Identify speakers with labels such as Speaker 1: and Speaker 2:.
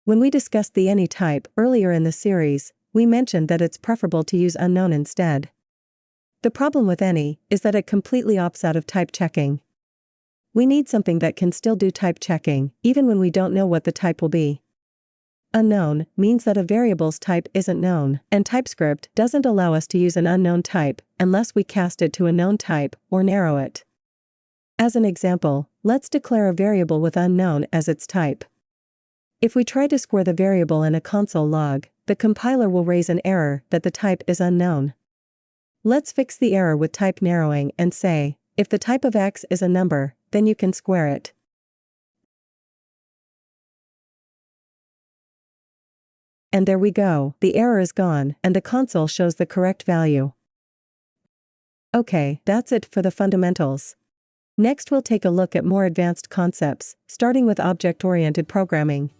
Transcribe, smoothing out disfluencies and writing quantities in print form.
Speaker 1: When we discussed the any type earlier in the series, we mentioned that it's preferable to use unknown instead. The problem with any is that it completely opts out of type checking. We need something that can still do type checking, even when we don't know what the type will be. Unknown means that a variable's type isn't known, and TypeScript doesn't allow us to use an unknown type unless we cast it to a known type or narrow it. As an example, let's declare a variable with unknown as its type. If we try to square the variable in a console log, the compiler will raise an error that the type is unknown. Let's fix the error with type narrowing and say, if the type of X is a number, then you can square it. And there we go, the error is gone and the console shows the correct value. Okay, that's it for the fundamentals. Next we'll take a look at more advanced concepts, starting with object-oriented programming.